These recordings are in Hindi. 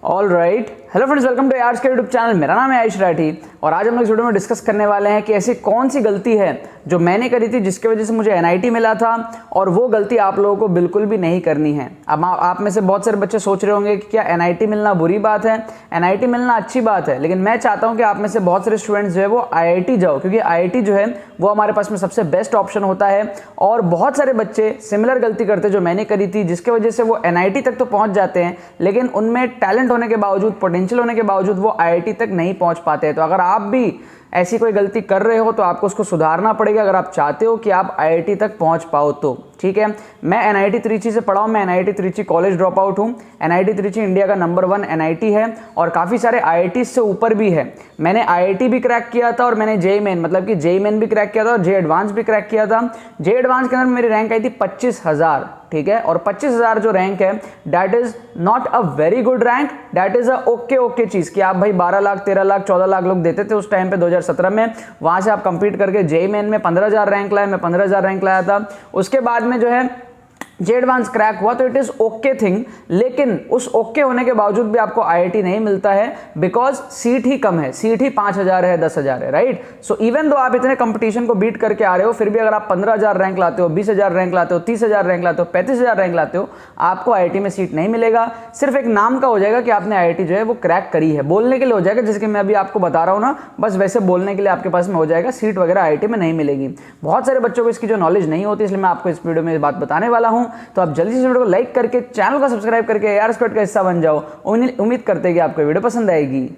All right, hello friends, welcome to arts के यूट्यूब चैनल। मेरा नाम है आयुष राठी और आज हम लोग इस वीडियो में डिस्कस करने वाले हैं कि ऐसी कौन सी गलती है जो मैंने करी थी जिसकी वजह से मुझे एनआईटी मिला था और वो गलती आप लोगों को बिल्कुल भी नहीं करनी है। अब आप में से बहुत सारे बच्चे सोच रहे होंगे कि क्या एनआईटी मिलना बुरी बात है, एनआईटी मिलना अच्छी बात है, लेकिन मैं चाहता हूँ कि आप में से बहुत सारे स्टूडेंट्स जो है वो आईआईटी जाओ, क्योंकि आईआईटी जो है वो हमारे पास में सबसे बेस्ट ऑप्शन होता है। और बहुत सारे बच्चे सिमिलर गलती करते जो मैंने करी थी, जिसकी वजह से वो एनआईटी तक तो पहुंच जाते हैं लेकिन उनमें टैलेंट होने के बावजूद, पोटेंशियल होने के बावजूद वो आईआईटी तक नहीं पहुंच पाते। तो अगर आप भी ऐसी कोई गलती कर रहे हो तो आपको उसको सुधारना पड़ेगा अगर आप चाहते हो कि आप आईआईटी तक पहुंच पाओ तो। ठीक है, मैं एनआईटी त्रिची से पढ़ा हूं, मैं NIT Trichy college drop out हूं। एनआईटी त्रिची इंडिया का नंबर 1 एनआईटी है और काफ़ी सारे आईआईटी से ऊपर भी है। मैंने आईआईटी भी क्रैक किया था और मैंने जेईई मेन मतलब कि जेईई मेन भी क्रैक किया था और जेईई एडवांस भी क्रैक किया था। जेईई एडवांस के अंदर मेरी रैंक आई थी 25,000। ठीक है, और 25,000 जो रैंक है that is not a very good rank, that is a okay चीज़ कि आप भाई 12 लाख 13 लाख 14 लाख लोग देते थे उस टाइम पे 2017 में। वहां से आप कंप्लीट करके जेईई मेन में 15,000 रैंक लाए, मैं 15,000 रैंक लाया था। उसके बाद में जो है जे एडवांस क्रैक हुआ तो इट इज ओके थिंग, लेकिन उस ओके होने के बावजूद भी आपको आईआईटी नहीं मिलता है बिकॉज सीट ही कम है, सीट ही 5,000 है, 10,000 है, राइट। सो इवन दो आप इतने कंपटीशन को बीट करके आ रहे हो, फिर भी अगर आप 15,000 रैंक लाते हो, 20,000 रैंक लाते हो, 30,000 रैंक लाते हो, 35,000 रैंक लाते हो, आपको आईआईटी में सीट नहीं मिलेगा। सिर्फ एक नाम का हो जाएगा कि आपने आईआईटी जो है वो क्रैक करी है, बोलने के लिए हो जाएगा, जैसे कि मैं अभी आपको बता रहा हूँ ना, बस वैसे बोलने के लिए आपके पास में हो जाएगा, सीट वगैरह आईआईटी में नहीं मिलेगी। बहुत सारे बच्चों को इसकी जो नॉलेज नहीं होती, इसलिए मैं आपको इस वीडियो में ये बात बताने वाला हूँ। तो आप जल्दी से वीडियो को लाइक करके चैनल को सब्सक्राइब करके यार स्क्वाड का हिस्सा बन जाओ। उम्मीद करते हैं कि आपको वीडियो पसंद आएगी।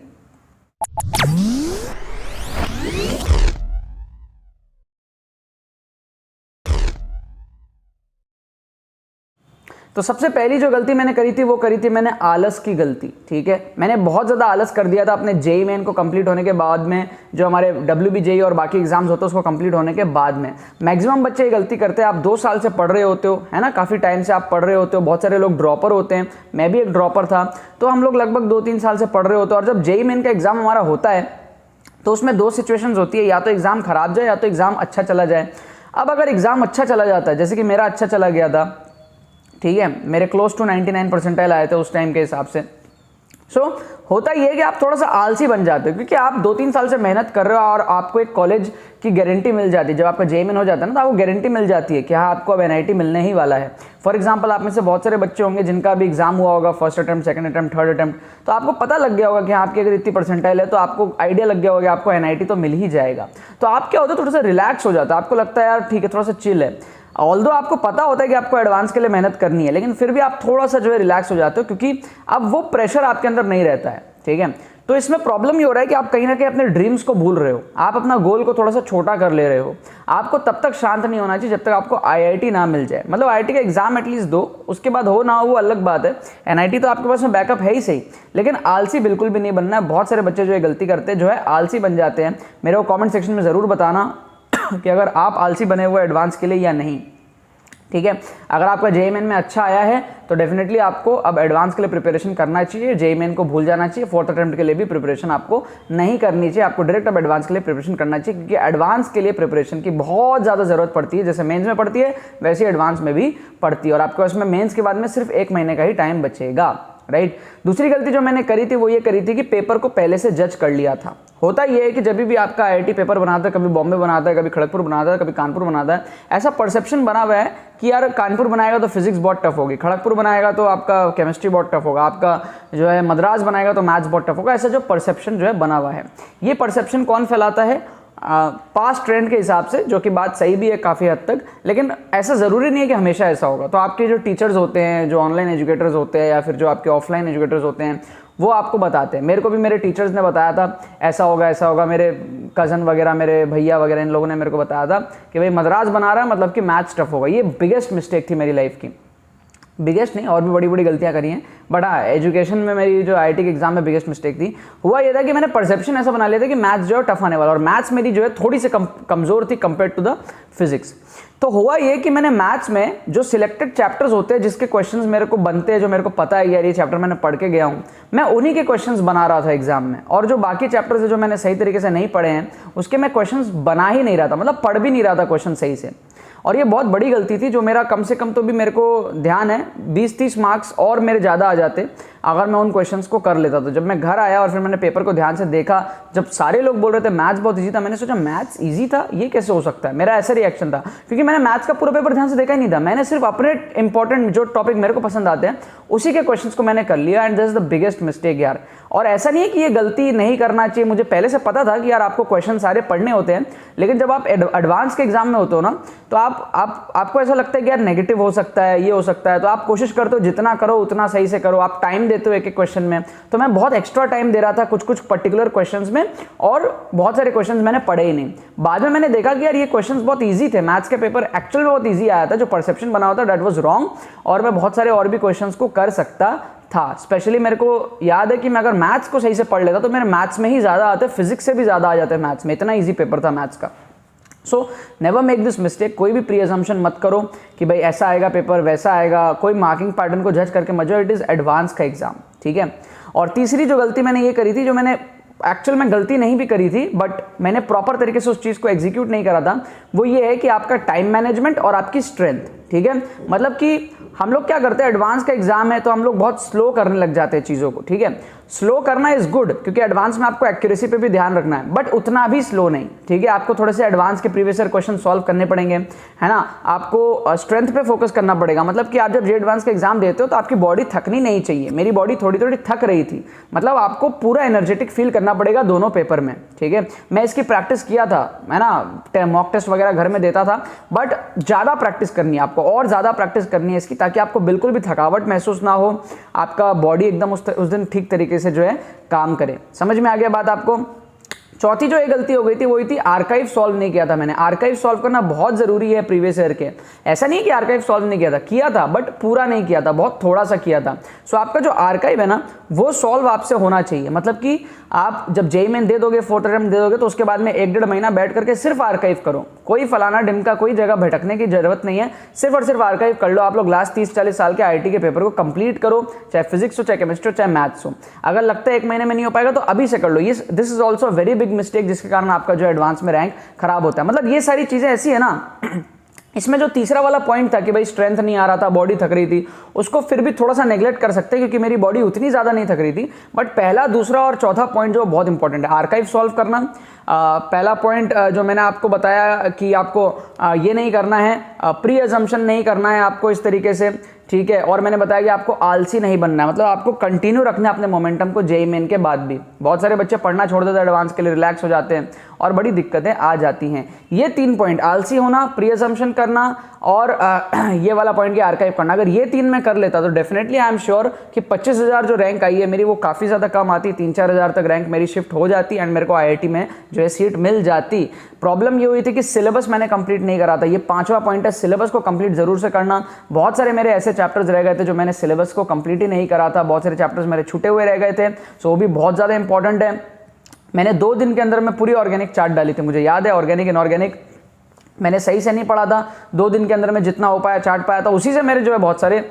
तो सबसे पहली जो गलती मैंने करी थी वो करी थी मैंने आलस की गलती। ठीक है, मैंने बहुत ज़्यादा आलस कर दिया था अपने जेईई मेन को कंप्लीट होने के बाद में, जो हमारे डब्ल्यूबी जेईई और बाकी एग्जाम्स होते हैं उसको कंप्लीट होने के बाद में। मैक्सिमम बच्चे ये गलती करते हैं, आप 2 साल से पढ़ रहे होते हो, है ना, काफ़ी टाइम से आप पढ़ रहे होते हो। बहुत सारे लोग ड्रॉपर होते हैं, मैं भी एक ड्रॉपर था। तो हम लोग लगभग 2-3 साल से पढ़ रहे होते हैं और जब जेईई मेन का एग्जाम हमारा होता है तो उसमें 2 सिचुएशंस होती है, या तो एग्जाम खराब जाए या तो एग्जाम अच्छा चला जाए। अब अगर एग्जाम अच्छा चला जाता है, जैसे कि मेरा अच्छा चला गया था, ठीक है, मेरे क्लोज टू 99 परसेंटाइल आए थे उस टाइम के हिसाब से। सो होता ये है कि आप थोड़ा सा आलसी बन जाते हो, क्योंकि आप 2-3 साल से मेहनत कर रहे हो और आपको एक कॉलेज की गारंटी मिल जाती है। जब आपका जेईई मेन हो जाता है ना तो आपको गारंटी मिल जाती है कि हाँ आपको अब एनआईटी मिलने ही वाला है। फॉर एग्जांपल, आप में से बहुत सारे बच्चे होंगे जिनका भी एग्जाम हुआ होगा, first attempt, second attempt, third attempt, तो आपको पता लग गया होगा कि आपकी अगर इतनी परसेंटाइल है तो आपको आइडिया लग गया होगा कि आपको एनआईटी तो मिल ही जाएगा। तो आप क्या होता है, थोड़ा सा रिलैक्स हो जाता है, आपको लगता है यार ठीक है थोड़ा सा चिल है। ऑल्दो आपको पता होता है कि आपको एडवांस के लिए मेहनत करनी है, लेकिन फिर भी आप थोड़ा सा जो है रिलैक्स हो जाते हो, क्योंकि अब वो प्रेशर आपके अंदर नहीं रहता है। ठीक है, तो इसमें प्रॉब्लम ये हो रहा है कि आप कहीं ना कहीं अपने ड्रीम्स को भूल रहे हो, आप अपना गोल को थोड़ा सा छोटा कर ले रहे हो। आपको तब तक शांत नहीं होना चाहिए जब तक आपको आईआईटी ना मिल जाए। मतलब आईआईटी का एग्जाम एटलीस्ट दो, उसके बाद हो ना हो वो अलग बात है। एनआईटी तो आपके पास में बैकअप है ही सही, लेकिन आलसी बिल्कुल भी नहीं बनना है। बहुत सारे बच्चे जो है गलती करते हैं, जो है आलसी बन जाते हैं। मेरे को कॉमेंट सेक्शन में ज़रूर बताना कि अगर आप आलसी बने हुए एडवांस के लिए या नहीं। ठीक है, अगर आपका जेईई मेन में अच्छा आया है तो डेफिनेटली आपको अब एडवांस के लिए प्रिपरेशन करना चाहिए, जेईई मेन को भूल जाना चाहिए। 4th अटेम्प्ट के लिए भी प्रिपरेशन आपको नहीं करनी चाहिए, आपको डायरेक्ट अब एडवांस के लिए प्रिपरेशन करना चाहिए, क्योंकि एडवांस के लिए प्रिपरेशन की बहुत ज़्यादा जरूरत पड़ती है। जैसे मेंस में पड़ती है वैसे एडवांस में भी पड़ती है, और आपको इसमें मेंस के बाद में सिर्फ 1 महीने का ही टाइम बचेगा, राइट। दूसरी गलती जो मैंने करी थी वो ये करी थी कि पेपर को पहले से जज कर लिया था। होता ये है कि जब भी आपका आईआईटी पेपर बनाता है, कभी बॉम्बे बनाता है, कभी खड़गपुर बनाता है, कभी कानपुर बनाता है, ऐसा परसेप्शन बना हुआ है कि यार कानपुर बनाएगा तो फिजिक्स बहुत टफ होगी, खड़गपुर बनाएगा तो आपका केमिस्ट्री बहुत टफ होगा, आपका जो है मद्रास बनाएगा तो मैथ्स बहुत टफ होगा। ऐसा जो परसेप्शन जो है बना हुआ है, ये परसेप्शन कौन फैलाता है? पास्ट ट्रेंड के हिसाब से, जो कि बात सही भी है काफ़ी हद तक, लेकिन ऐसा ज़रूरी नहीं है कि हमेशा ऐसा होगा। तो आपके जो टीचर्स होते हैं, जो ऑनलाइन एजुकेटर्स होते हैं या फिर जो आपके ऑफलाइन एजुकेटर्स होते हैं, वो आपको बताते हैं। मेरे को भी मेरे टीचर्स ने बताया था ऐसा होगा ऐसा होगा, मेरे कज़न वगैरह, मेरे भैया वगैरह, इन लोगों ने मेरे को बताया था कि भाई मद्रास बना रहा है मतलब कि मैथ्स टफ होगा। ये बिगेस्ट मिस्टेक थी मेरी लाइफ की, बिगेस्ट नहीं, और भी बड़ी बड़ी गलतियां करी हैं, बट हाँ एजुकेशन में मेरी जो आईआईटी के एग्जाम में बिगेस्ट मिस्टेक थी। हुआ ये था कि मैंने परसेप्शन ऐसा बना लिया था कि मैथ्स जो है टफ आने वाला, और मैथ्स मेरी जो है थोड़ी सी कमज़ोर थी कंपेयर टू द फिजिक्स। तो हुआ ये कि मैंने मैथ्स में जो सिलेक्टेड चैप्टर्स होते हैं, जिसके क्वेश्चंस मेरे को बनते हैं, जो मेरे को पता है यार ये चैप्टर मैंने पढ़ के गया हूँ, मैं उन्हीं के क्वेश्चंस बना रहा था एग्जाम में। और जो बाकी चैप्टर्स है जो मैंने सही तरीके से नहीं पढ़े हैं, उसके मैं क्वेश्चंस बना ही नहीं रहा था, मतलब पढ़ भी नहीं रहा था क्वेश्चन सही से। और ये बहुत बड़ी गलती थी, जो मेरा कम से कम तो भी मेरे को ध्यान है 20-30 मार्क्स और मेरे ज़्यादा आ जाते अगर मैं उन क्वेश्चंस को कर लेता। तो जब मैं घर आया और फिर मैंने पेपर को ध्यान से देखा, जब सारे लोग बोल रहे थे मैथ्स बहुत ईजी था, मैंने सोचा मैथ्स ईजी था, ये कैसे हो सकता है। मेरा ऐसा रिएक्शन था, क्योंकि मैंने मैथ्स का पूरा पेपर ध्यान से देखा ही नहीं था। मैंने सिर्फ अपने इंपॉर्टेंट जो टॉपिक मेरे को पसंद आते हैं उसी के क्वेश्चंस को मैंने कर लिया, and this is the biggest mistake यार। और ऐसा नहीं है कि ये गलती नहीं करना चाहिए, मुझे पहले से पता था कि यार आपको क्वेश्चन सारे पढ़ने होते हैं, लेकिन जब आप एडवांस के एग्जाम में होते हो ना, तो आपको ऐसा लगता है कि यार नेगेटिव हो सकता है, ये हो सकता है, तो आप कोशिश करते हो जितना करो उतना सही से करो, आप टाइम देते हो एक एक क्वेश्चन में। तो मैं बहुत एक्स्ट्रा टाइम दे रहा था कुछ कुछ पर्टिकुलर क्वेश्चंस में, और बहुत सारे क्वेश्चंस मैंने पढ़े ही नहीं। बाद में मैंने देखा कि यार ये क्वेश्चंस बहुत ईजी थे, मैथ्स के पेपर एक्चुअल में बहुत ईजी आया था, जो परसेप्शन बना होता दैट वाज रॉन्ग, और मैं बहुत सारे और भी क्वेश्चंस को कर सकता था। स्पेशली मेरे को याद है कि मैं अगर मैथ्स को सही से पढ़ लेता तो मेरे मैथ्स में ही ज़्यादा आते, फिजिक्स से भी ज़्यादा आ जाते मैथ्स में, इतना ईजी पेपर था मैथ्स का। So never make this mistake, कोई भी प्री अजम्पशन मत करो कि भाई ऐसा आएगा पेपर वैसा आएगा, कोई मार्किंग पैटर्न को जज करके मत जाओ, इट इज़ एडवांस का एग्जाम, ठीक है। और तीसरी जो गलती मैंने ये करी थी, जो मैंने एक्चुअल में गलती नहीं भी करी थी बट मैंने प्रॉपर तरीके से उस चीज़ को एग्जीक्यूट नहीं करा था, वो ये है कि आपका टाइम मैनेजमेंट और आपकी स्ट्रेंथ, ठीक है। मतलब कि हम लोग क्या करते हैं, एडवांस का एग्जाम है तो हम लोग बहुत स्लो करने लग जाते हैं चीज़ों को, ठीक है। स्लो करना इज गुड, क्योंकि एडवांस में आपको एक्यूरेसी पे भी ध्यान रखना है, बट उतना भी स्लो नहीं, ठीक है। आपको थोड़े से एडवांस के प्रीवियस ईयर क्वेश्चन सॉल्व करने पड़ेंगे, है ना। आपको स्ट्रेंथ पे फोकस करना पड़ेगा, मतलब कि आप जब जे एडवांस का एग्जाम देते हो तो आपकी बॉडी थकनी नहीं चाहिए। मेरी बॉडी थोड़ी थोड़ी थक रही थी, मतलब आपको पूरा एनर्जेटिक फील करना पड़ेगा दोनों पेपर में, ठीक है। मैं इसकी प्रैक्टिस किया था, है ना, मॉक टेस्ट वगैरह घर में देता था, बट ज़्यादा प्रैक्टिस करनी है आपको, और ज़्यादा प्रैक्टिस करनी है इसकी, ताकि आपको बिल्कुल भी थकावट महसूस ना हो, आपका बॉडी एकदम उस दिन ठीक तरीके से जो है काम करे। समझ में आ गया बात आपको। चौथी जो ये गलती हो गई थी, वही थी आर्काइव सॉल्व नहीं किया था मैंने। आर्काइव सॉल्व करना बहुत जरूरी है प्रीवियस ईयर के। ऐसा नहीं कि आर्काइव सॉल्व नहीं किया था बट पूरा नहीं किया था, बहुत थोड़ा सा किया था। सो आपका जो आर्काइव है ना, वो सॉल्व आपसे होना चाहिए। मतलब कि आप जब जेईई मेन दे दोगे, 4th अटेम्प्ट दे दोगे, तो उसके बाद में 1-1.5 महीना बैठ करके सिर्फ आर्काइव करो। कोई फलाना ढिमका कोई जगह भटकने की जरूरत नहीं है, सिर्फ और सिर्फ आर्काइव कर लो। आप लोग लास्ट 30-40 साल के आईआईटी के पेपर को कंप्लीट करो, चाहे फिजिक्स हो, चाहे केमिस्ट्री हो, चाहे मैथ्स हो। अगर लगता है 1 महीने में नहीं हो पाएगा तो अभी से कर लो। ये this is also very big mistake, जिसके कारण आपका जो एडवांस में रैंक खराब होता है। मतलब ये सारी चीजें ऐसी है ना। इसमें जो तीसरा वाला पॉइंट था कि भाई स्ट्रेंथ नहीं आ रहा था, बॉडी थक रही थी, उसको फिर भी थोड़ा सा नेग्लेक्ट कर सकते हैं, क्योंकि मेरी बॉडी उतनी ज़्यादा नहीं थक रही थी। बट पहला, दूसरा और चौथा पॉइंट जो बहुत इंपॉर्टेंट है, आर्काइव सॉल्व करना। पहला पॉइंट जो मैंने आपको बताया कि आपको ये नहीं करना है, प्री अजम्पशन नहीं करना है आपको इस तरीके से, ठीक है। और मैंने बताया कि आपको आलसी नहीं बनना है, मतलब आपको कंटिन्यू रखना है अपने मोमेंटम को जेईई मेन के बाद भी। बहुत सारे बच्चे पढ़ना छोड़ देते हैं एडवांस के लिए, रिलैक्स हो जाते हैं और बड़ी दिक्कतें आ जाती हैं। ये 3 पॉइंट, आलसी होना, प्री अजम्पशन करना और ये वाला पॉइंट की आर्काइव करना, अगर ये 3 में कर लेता तो डेफिनेटली आई एम श्योर कि 25,000 जो रैंक आई है मेरी, वो काफ़ी ज़्यादा कम आती, 3-4 हज़ार तक रैंक मेरी शिफ्ट हो जाती एंड मेरे को आईआईटी में जो है सीट मिल जाती। प्रॉब्लम ये हुई थी कि सिलेबस मैंने कंप्लीट नहीं करा था। ये 5वां पॉइंट है, सिलेबस को कंप्लीट जरूर से करना। बहुत सारे मेरे ऐसे चैप्टर्स रह गए थे जो मैंने सिलेबस को कंप्लीट ही नहीं करा था, बहुत सारे चैप्टर्स मेरे छूटे हुए रह गए थे, सो वो भी बहुत ज़्यादा इंपॉर्टेंट है। मैंने 2 दिन के अंदर में पूरी ऑर्गेनिक चार्ट डाली थी, मुझे याद है। ऑर्गेनिक इनऑर्गेनिक मैंने सही से नहीं पढ़ा था, 2 दिन के अंदर में जितना हो पाया चार्ट पाया था, उसी से मेरे जो है बहुत सारे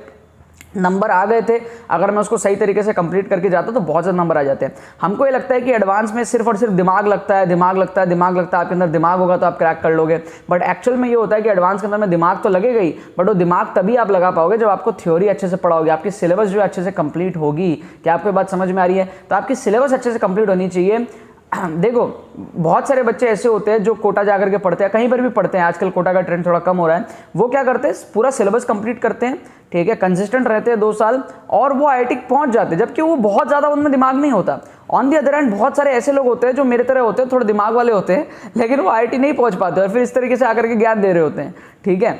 नंबर आ गए थे। अगर मैं उसको सही तरीके से कंप्लीट करके जाता तो बहुत ज़्यादा नंबर आ जाते हैं। हमको ये लगता है कि एडवांस में सिर्फ और सिर्फ दिमाग लगता है, आपके अंदर दिमाग होगा तो आप क्रैक कर लोगे, बट एक्चुअल में ये होता है कि एडवांस के अंदर में दिमाग तो लगेगा ही, बट वो दिमाग तभी आप लगा पाओगे जब आपको थ्योरी अच्छे से पढ़ाओगे, आपकी सिलेबस जो है अच्छे से कंप्लीट होगी। क्या आपको बात समझ में आ रही है? तो आपकी सिलेबस अच्छे से कंप्लीट होनी चाहिए। देखो, बहुत सारे बच्चे ऐसे होते हैं जो कोटा जाकर के पढ़ते हैं, कहीं पर भी पढ़ते हैं, आजकल कोटा का ट्रेंड थोड़ा कम हो रहा है। वो क्या करते हैं, पूरा सिलेबस कंप्लीट करते हैं, ठीक है, कंसिस्टेंट रहते हैं 2 साल, और वो आईआईटी पहुंच जाते हैं, जबकि वो बहुत ज़्यादा उनमें दिमाग नहीं होता। ऑन दी अदर हैंड बहुत सारे ऐसे लोग होते हैं जो मेरे तरह होते हैं, थोड़े दिमाग वाले होते हैं, लेकिन वो आईआईटी नहीं पहुँच पाते और फिर इस तरीके से आकर के ज्ञान दे रहे होते हैं, ठीक है।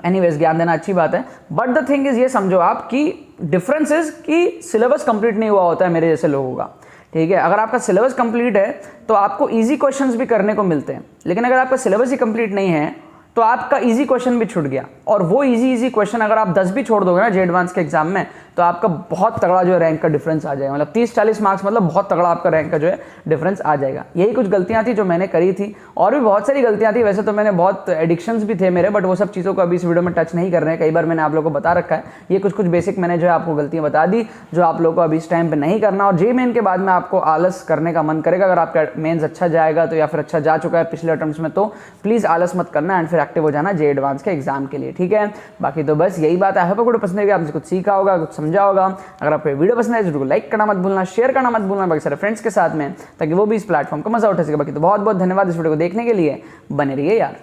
एनीवेज, ज्ञान देना अच्छी बात है, बट द थिंग इज, ये समझो आप कि डिफरेंस इज कि सिलेबस कंप्लीट नहीं हुआ होता है मेरे जैसे लोगों का, ठीक है। अगर आपका सिलेबस कंप्लीट है तो आपको इजी क्वेश्चंस भी करने को मिलते हैं, लेकिन अगर आपका सिलेबस ही कंप्लीट नहीं है तो आपका इजी क्वेश्चन भी छूट गया। और वो इजी क्वेश्चन अगर आप 10 भी छोड़ दोगे ना जे एडवांस के एग्जाम में, तो आपका बहुत तगड़ा जो है रैंक का डिफरेंस आ जाएगा। मतलब 30-40 मार्क्स, मतलब बहुत तगड़ा आपका रैंक का जो है डिफरेंस आ जाएगा। यही कुछ गलतियां थी जो मैंने करी थी, और भी बहुत सारी गलतियां थी। वैसे तो मैंने बहुत एडिक्शंस भी थे मेरे, बट वो सब चीज़ों को अभी इस वीडियो में टच नहीं कर रहे हैं। कई बार मैंने आप लोगों को बता रखा है, ये कुछ बेसिक मैंने जो है आपको गलतियां बता दी जो आप लोगों को अभी इस टाइम पर नहीं करना। और जे मेन के बाद में आपको आलस करने का मन करेगा, अगर आपका मेन्स अच्छा जाएगा तो, या फिर अच्छा जा चुका है पिछले अटेम्प्ट्स में, तो प्लीज़ आलस मत करना एंड फिर एक्टिव हो जाना जे एडवांस के एग्जाम के लिए, ठीक है। बाकी तो बस यही बात है। आपको पसंद है, आपने कुछ सीखा होगा, कुछ समझा होगा। अगर आपको ये वीडियो पसंद है तो लाइक करना मत भूलना, शेयर करना मत भूलना बाकी सारे फ्रेंड्स के साथ में, ताकि वो भी इस प्लेटफॉर्म का मजा उठा सके। बाकी तो बहुत बहुत धन्यवाद इस वीडियो को देखने के लिए, बने रहिए यार।